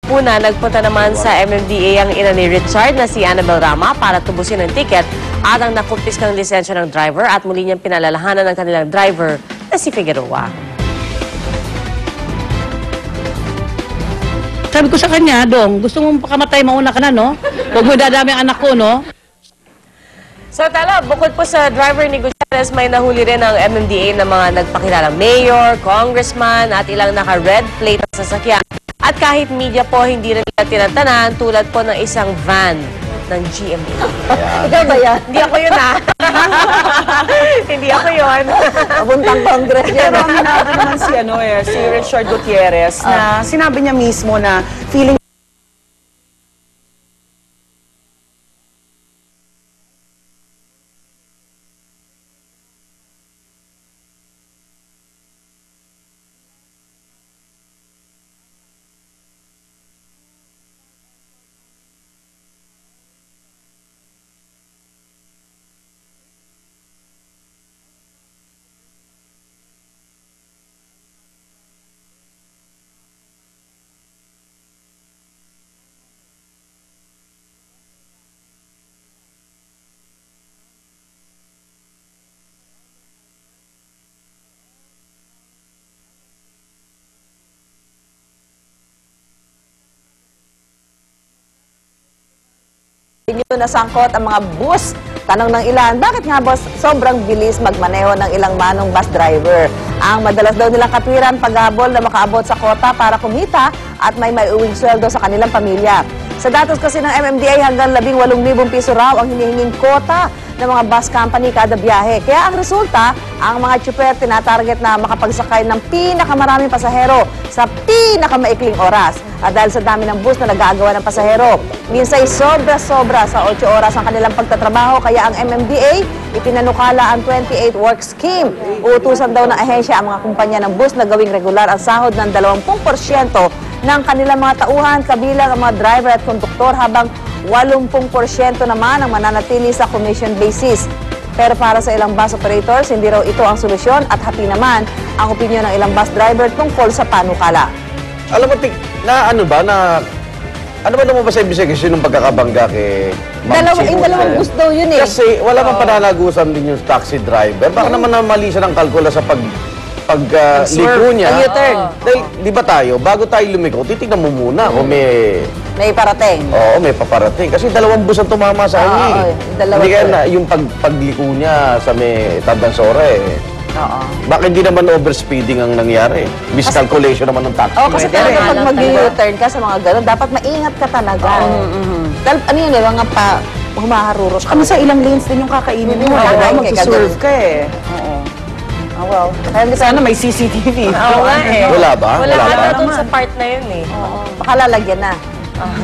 Una, nagpunta naman sa MMDA ang ina ni Richard na si Annabel Rama para tubusin ang ticket at ang nakumpiskang lisensya ng driver at muli niyang pinalalahanan ng kanilang driver na si Figueroa. Sabi ko sa kanya, Dong, gusto mong pakamatay, mauna ka na, no? Huwag mo dadami ang anak ko, no? So tala, bukod po sa driver ni Gutierrez, may nahuli rin ang MMDA ng mga nagpakilalang mayor, congressman at ilang naka-red plate na sasakyan. At kahit media po, hindi rin nila tinatanan tulad po ng isang van ng GMA. Ikaw ba yan? Hindi ako yun, ha? Hindi ako yun. Papuntang Congress yan. Pero ang hinabi naman si Richard Gutierrez na sinabi niya mismo na feeling Inyo nasangkot ang mga bus. Tanong ng ilan, bakit nga boss sobrang bilis magmaneho ng ilang manong bus driver? Ang madalas daw nilang katwiran paghabol na makaabot sa kota para kumita at may maiuwing sweldo sa kanilang pamilya. Sa datos kasi ng MMDA, hanggang 18,000 piso raw ang hinihinging kota ng mga bus company kada biyahe. Kaya ang resulta, ang mga tsuper tinatarget na makapagsakay ng pinakamaraming pasahero sa pinakamaikling oras. At dahil sa dami ng bus na nag-aagawa ng pasahero, minsay sobra-sobra sa 8 oras ang kanilang pagtatrabaho. Kaya ang MMDA, ipinanukala ang 28 work scheme. Uutusan daw ng ahensya ang mga kumpanya ng bus na gawing regular ang sahod ng 20% ng kanilang mga tauhan, kabilang ang mga driver at konduktor, habang 80% naman ang mananatili sa commission basis. Pero para sa ilang bus operators, hindi raw ito ang solusyon at hati naman ang opinyon ng ilang bus driver tungkol sa panukala. Alam mo, ano ba lumabas sa investigation ng pagkakabangga kay Ma'am Chico? Dalawang bus daw yun eh. Kasi wala mang pananagusan din yung taxi driver. Baka naman mali siya ng kalkula sa pagliko niya. U-turn. Dahil, di ba tayo, bago tayo lumiko, titignan mo muna kung May parating. Oo, may paparating. Kasi 2 bus ang tumama sa kanya. Hindi kaya na yung pagliko niya sa may Tandansora Oo. Baka hindi naman overspeeding ang nangyari. Miscalculation naman ng taxi. Oo, kasi talaga pag mag-u-turn ka sa mga gano'n, dapat maingat ka talaga. Dahil ano yun, mga humaharurot. kami sa ilang lanes din yung kakainin mo. Oo, Magsuserve ka eh. Oo. Oh, well. Sana may CCTV. Oo nga eh. Wala ba? Wala Wala ka ba? na dun sa part na yun eh. Baka lalagyan na.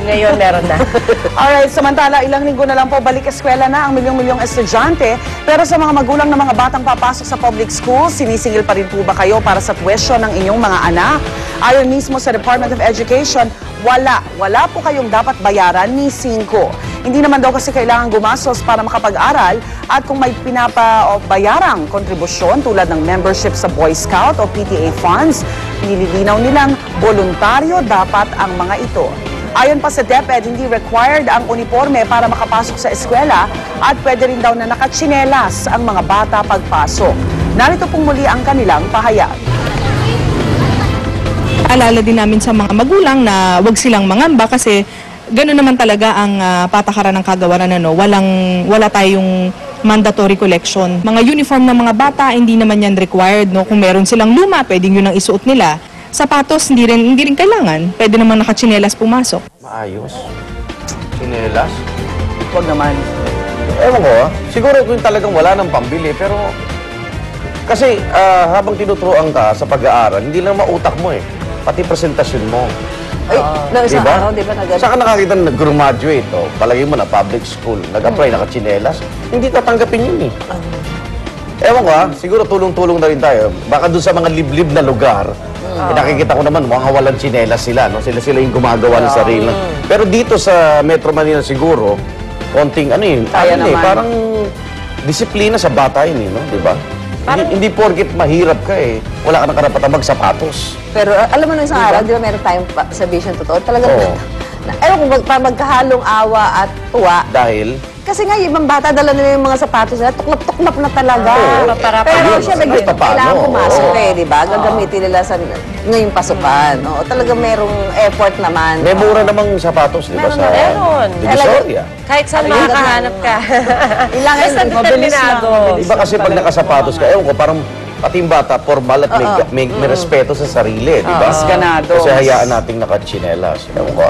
Ngayon meron na. Alright, samantala, ilang linggo na lang po balik eskwela na ang milyong-milyong estudyante. Pero sa mga magulang ng mga batang papasok sa public schools, sinisingil pa rin po ba kayo para sa tuition ng inyong mga anak? Ayon mismo sa Department of Education, wala po kayong dapat bayaran ni 5. Hindi naman daw kasi kailangan gumastos para makapag-aral, at kung may pinapabayarang kontribusyon tulad ng membership sa Boy Scout o PTA funds, nililinaw nilang voluntaryo dapat ang mga ito. Ayon pa sa DepEd, hindi required ang uniforme para makapasok sa eskwela at pwede rin daw na nakatsinelas ang mga bata pagpasok. Narito pong muli ang kanilang pahayag. Alala din namin sa mga magulang na wag silang mangamba kasi gano'n naman talaga ang patakaran ng kagawaran. Wala tayong mandatory collection. Mga uniform ng mga bata, hindi naman yan required. No? Kung meron silang luma, pwedeng yun ang isuot nila. Sapatos, hindi rin kailangan. Pwede namang nakatsinelas pumasok. Maayos. Sinelas? Huwag naman. Ewan ko, siguro kung talagang wala ng pambili, pero kasi habang tinuturoan ka sa pag-aaral, hindi lang mautak mo pati presentasyon mo. Ay, isang araw, di ba? Saan ka nakakita na nag-graduate, palagi mo na public school, nag-apply, nakatsinelas, hindi tatanggapin yun Ewan ko siguro tulong-tulong na rin tayo. Baka doon sa mga liblib na lugar, nakikita ko naman, mga walang tsinelas sila, no? Sila yung gumagawa ng sarili. Pero dito sa Metro Manila siguro, konting parang disiplina sa bata yun, no? Di ba? Hindi porket mahirap ka eh. Wala ka ng karapatan magsapatos. Pero alam mo nung isang araw, di ba meron tayong sa Vision Totoo? Talagang, Oo. ewan ko, magkahalong awa at tuwa. Dahil, Kasi nga, yung ibang bata, dala nila yung mga sapatos nila, tuklap-tuklap na talaga. Pero Ayun, syempre, kahit paano, kailangan pumasok oo. di ba? Gagamitin nila sa ngayong pasukan. Oo, talaga merong effort naman. may mura namang sapatos, di ba, sa meron. Divisoria. Kahit saan makakahanap ka. Ilangan Basta determinado. Iba kasi pag nakasapatos ka, ewan ko, parang pati yung bata, formal at may respeto sa sarili, di ba? Ganado. Kasi hayaan nating nakachinelas. Ewan ko.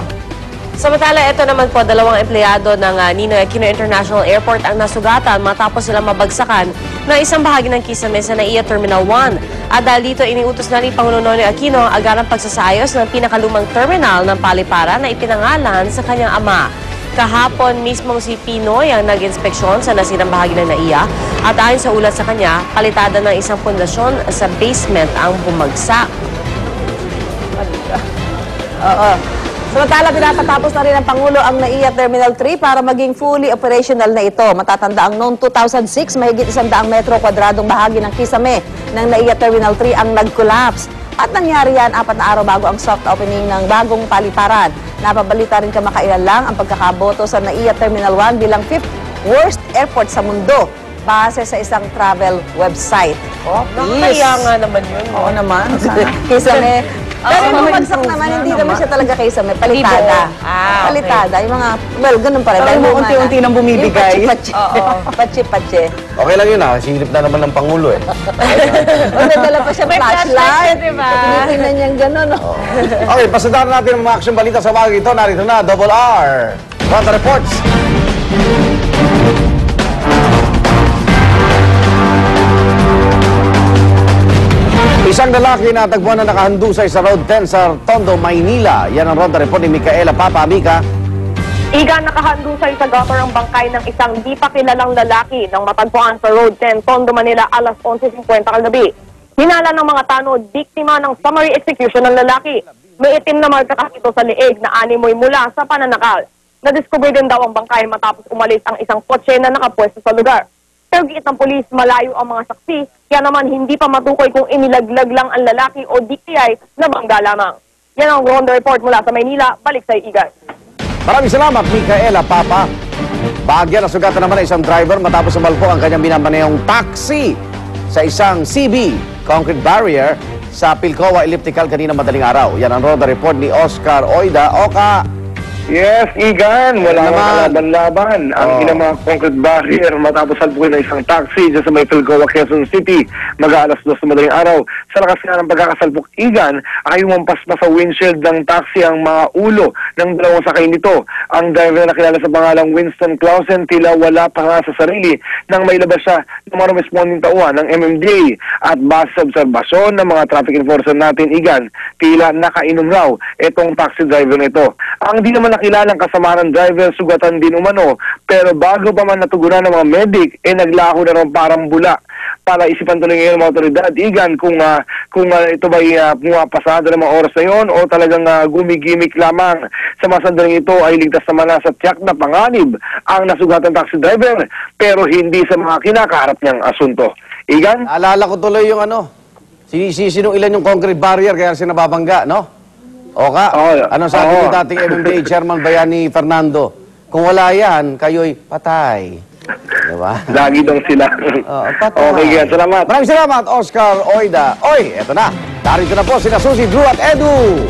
Samantala, ito naman po, 2 empleyado ng Ninoy Aquino International Airport ang nasugatan matapos silang mabagsakan ng isang bahagi ng kisame sa NAIA Terminal 1. At dahil dito, iniutos na ni Pangulo Nonoy Aquino ang agarang pagsasayos ng pinakalumang terminal ng Palipara na ipinangalan sa kanyang ama. Kahapon mismong si Pinoy ang nag-inspeksyon sa nasirang bahagi ng NAIA at ayon sa ulat sa kanya, palitada ng isang pundasyon sa basement ang bumagsak. Oo. Samantala, pinapatapos na rin ng Pangulo ang NAIA Terminal 3 para maging fully operational na ito. Matatanda ang noong 2006, mahigit 100 metro kwadradong bahagi ng kisame ng NAIA Terminal 3 ang nag-collapse. At nangyari yan 4 na araw bago ang soft opening ng bagong paliparan. Napabalita rin kamakailan lang ang pagkakaboto sa NAIA Terminal 1 bilang 5th worst airport sa mundo base sa isang travel website. Oh, Nakakaya nga naman yun. Oo naman. Kisame. Pero yung bumagsak naman, hindi naman siya talaga kisame. Palitada. Ah, okay. Palitada. Yung mga, well, ganun pa rin. Parang Dahil unti-unti nang bumibigay. Yung patsi-patsi. Patsi-patsi. Okay lang yun Sinilip na naman ng Pangulo eh. O, nadala pa siya May flashlight flashlight. yun, diba? Tinitingnan niyang gano'n. Okay, pasadaan natin ang mga action balita sa bagay ito. Narito na, Double R. Ronda Reports. Isang lalaki na tagpuan na nakahandusay sa Road 10 sa Tondo, Maynila. Yan ang Ronda Report ni Micaela Papa. Mika. Iga nakahandusay sa gutter ang bangkay ng isang di pa kilalang lalaki nang matagpuan sa Road 10, Tondo, Manila, alas 11:50 kagabi. Hinala ng mga tanod, biktima ng summary execution ng lalaki. May itim na marka ito sa leeg na animoy mula sa pananakal. Nadiscover din daw ang bangkay matapos umalis ang isang kotse na nakapwesto sa lugar. Pero giit ng pulis, malayo ang mga saksi, kaya naman hindi pa matukoy kung inilaglag lang ang lalaki o di kaya'y nabangga lamang. Yan ang Ronda Report mula sa Maynila. Balik sa Igan. Maraming salamat, Micaela Papa. Bahagyan na sugatan naman ng isang driver matapos sumalpo ang kanyang binabanayong taxi sa isang CB, concrete barrier, sa Pilcoa Elliptical kanina madaling araw. Yan ang Ronda Report ni Oscar Oida. Oka! Yes, Igan. Wala Naman. nga kalaban-laban ang mga concrete barrier matapos salpukin ng isang taxi dyan sa may Pilcoa, Quezon City. Mag-aalas 2 na madaling araw. Sa lakas nga ng pagkakasalpok, Igan, ay umampas pa sa windshield ng taxi ang mga ulo ng dalawang sakay nito. Ang driver na kilala sa pangalang Winston Clausen tila wala pa nga sa sarili nang may labas siya ng mga responding tauhan ng MMDA. At base sa obserbasyon ng mga traffic enforcer natin, Igan, tila nakainom raw itong taxi driver nito. Ang di naman nakilalang kasama ng driver, sugatan din umano. Pero bago pa man natugunan ng mga medic, naglako na rin parang bula. Para isipan tuloy ngayon ng mga otoridad, Igan, kung ito ba'y pumapasada ng mga oras na yon o talagang gumigimik lamang. Sa mga sandaling ito ay ligtas naman na sa tiyak na panganib ang nasugatan taxi driver, pero hindi sa mga kinakaharap niyang asunto. Igan? Alala ko tuloy yung sinisino ilan yung concrete barrier kaya siya nababangga, no? Oka, anong sabi ni dating MMDA Chairman Bayani Fernando? Kung wala yan, kayo'y patay. Diba? Lagi daw sila. Patay. Okay, Igan. Salamat. Maraming salamat, Oscar Oida. Oy, eto na. Narito na po sina Susie, Drew at Edu.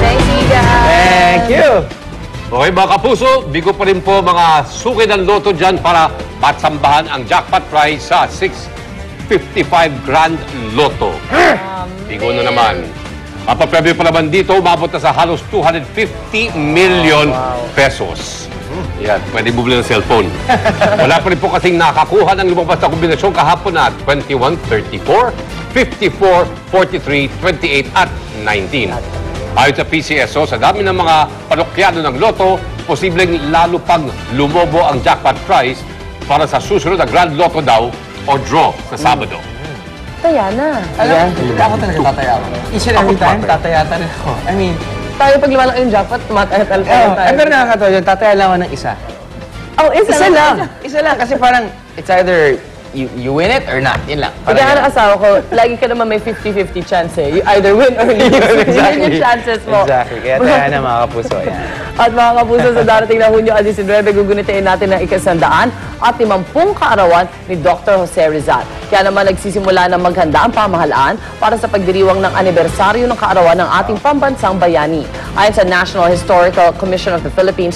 Thanks, Iga. Thank you. Okay mga kapuso, bigo pa rin po mga suki ng loto dyan para patsambahan ang jackpot prize sa 655 Grand Lotto. Bigo na naman. Papapremyo pa naman dito, umabot na sa halos 250 million pesos. Yan, pwede bumili ng cellphone. Wala pa rin po kasing nakakuha ng lumabas na kombinasyon kahapon na 21, 34, 54, 43, 28 at 19. Ayon sa PCSO, sa dami ng mga parokyano ng loto, posibleng lalo pang lumobo ang jackpot prize para sa susunod na Grand Lotto daw o draw sa Sabado. Kaya na. Ako talaga tataya ako. Each and every time, tataya rin ako. I mean, tayo pag lumalaki yung jackpot, tumataya talaga tayo. Pero nakakatawa yun, tataya lang ako ng isa. Oh, isa Isa lang. Kasi parang, it's either you win it or not. Yun lang. Kaya ang asawa ko, lagi ka naman may 50-50 chance eh. You either win or lose. Yun yung chances mo. Exactly. Kaya tayo na mga kapuso. Yan. At mga kapuso, sa darating na Hunyo 19, gugunitain natin ang ikasandaan at 50 kaarawan ni Dr. Jose Rizal. Kaya naman nagsisimula na maghanda ang pamahalaan para sa pagdiriwang ng anibersaryo ng kaarawan ng ating pambansang bayani. Ayon sa National Historical Commission of the Philippines,